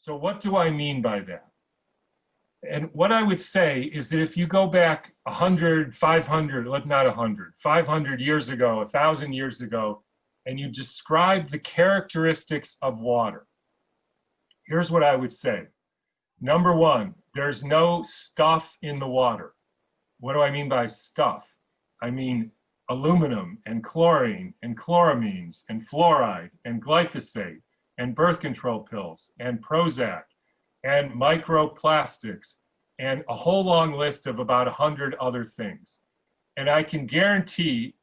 So what do I mean by that? And what I would say is that if you go back 100, 500, not 100, 500 years ago, 1,000 years ago, and you describe the characteristics of water, here's what I would say. Number one, there's no stuff in the water. What do I mean by stuff? I mean aluminum and chlorine and chloramines and fluoride and glyphosate and birth control pills and Prozac and microplastics and a whole long list of about 100 other things. And I can guarantee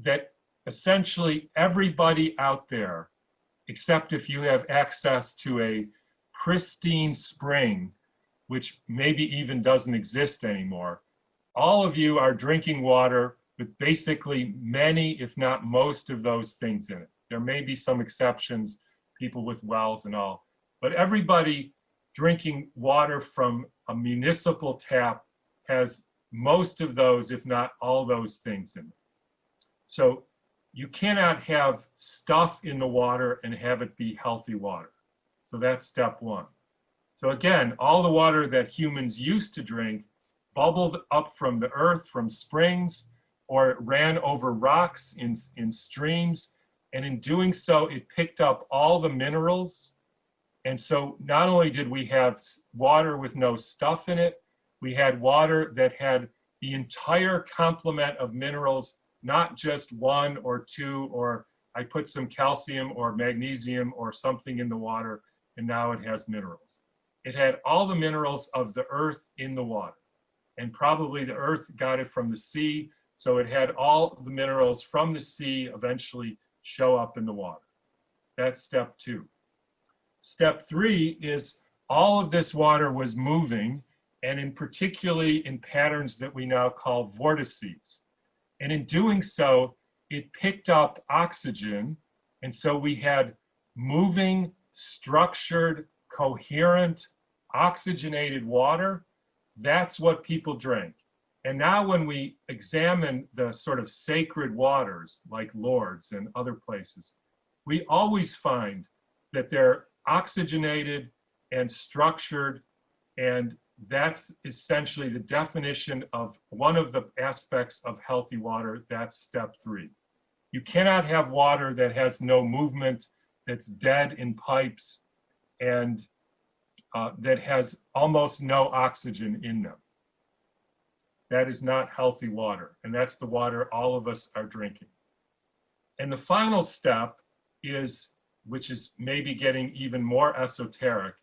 that essentially everybody out there, except if you have access to a pristine spring, which maybe even doesn't exist anymore, all of you are drinking water with basically many, if not most of those things in it. There may be some exceptions, people with wells and all, but everybody drinking water from a municipal tap has most of those, if not all those things in it. So you cannot have stuff in the water and have it be healthy water. So that's step one. So again, all the water that humans used to drink bubbled up from the earth, from springs, or it ran over rocks in streams. And in doing so, it picked up all the minerals. And so not only did we have water with no stuff in it, we had water that had the entire complement of minerals, not just one or two, or I put some calcium or magnesium or something in the water, and now it has minerals. It had all the minerals of the earth in the water. And probably the earth got it from the sea, so it had all the minerals from the sea eventually show up in the water. That's step two. Step three is all of this water was moving, and in particularly in patterns that we now call vortices. And in doing so, it picked up oxygen, and so we had moving, structured, coherent, oxygenated water. That's what people drank. And now when we examine the sort of sacred waters like Lourdes and other places, we always find that they're oxygenated and structured, and that's essentially the definition of one of the aspects of healthy water. That's step three. You cannot have water that has no movement, that's dead in pipes, and that has almost no oxygen in them. That is not healthy water, and that's the water all of us are drinking. And the final step is, which is maybe getting even more esoteric,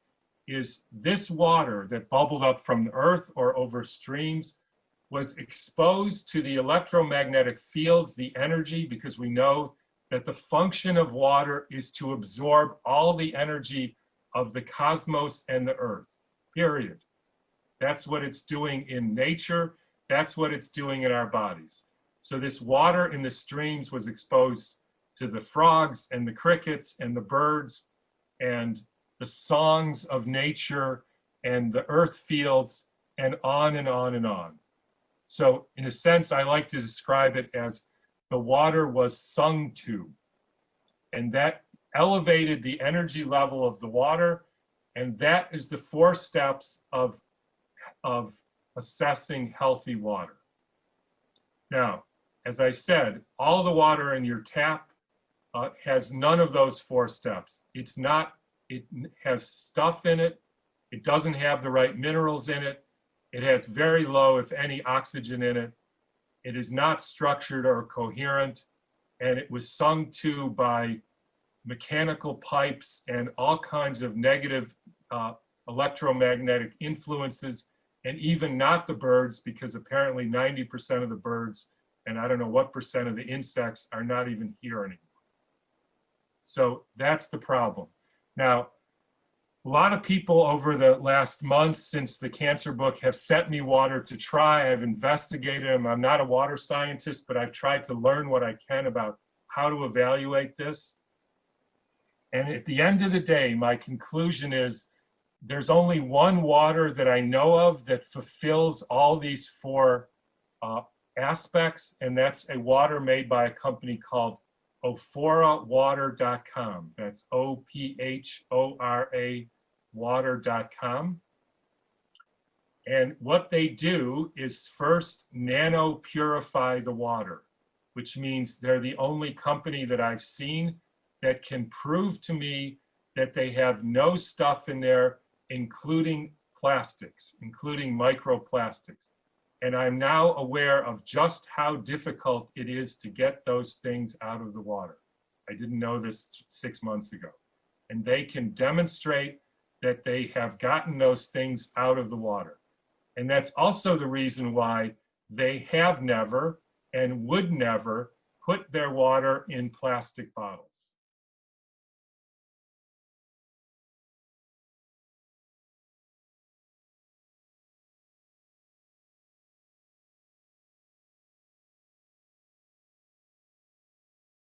is this water that bubbled up from the earth or over streams was exposed to the electromagnetic fields, the energy, because we know that the function of water is to absorb all the energy of the cosmos and the earth, period. That's what it's doing in nature. That's what it's doing in our bodies. So this water in the streams was exposed to the frogs and the crickets and the birds and the songs of nature and the earth fields and on and on and on. So in a sense, I like to describe it as the water was sung to, and that elevated the energy level of the water. And that is the 4 steps of assessing healthy water. Now, as I said, all the water in your tap has none of those 4 steps. It has stuff in it. It doesn't have the right minerals in it. It has very low, if any, oxygen in it. It is not structured or coherent. And it was sung to by mechanical pipes and all kinds of negative electromagnetic influences, and even not the birds, because apparently 90% of the birds, and I don't know what percent of the insects, are not even here anymore. So that's the problem. Now, a lot of people over the last months since the cancer book have sent me water to try. I've investigated them. I'm not a water scientist, but I've tried to learn what I can about how to evaluate this. And at the end of the day, my conclusion is there's only one water that I know of that fulfills all these 4 aspects, and that's a water made by a company called OphoraWater.com. That's OPHORA ophorowater.com. And what they do is first nano purify the water, which means they're the only company that I've seen that can prove to me that they have no stuff in there, including plastics, including microplastics. And I'm now aware of just how difficult it is to get those things out of the water. I didn't know this 6 months ago. And they can demonstrate that they have gotten those things out of the water. And that's also the reason why they have never and would never put their water in plastic bottles.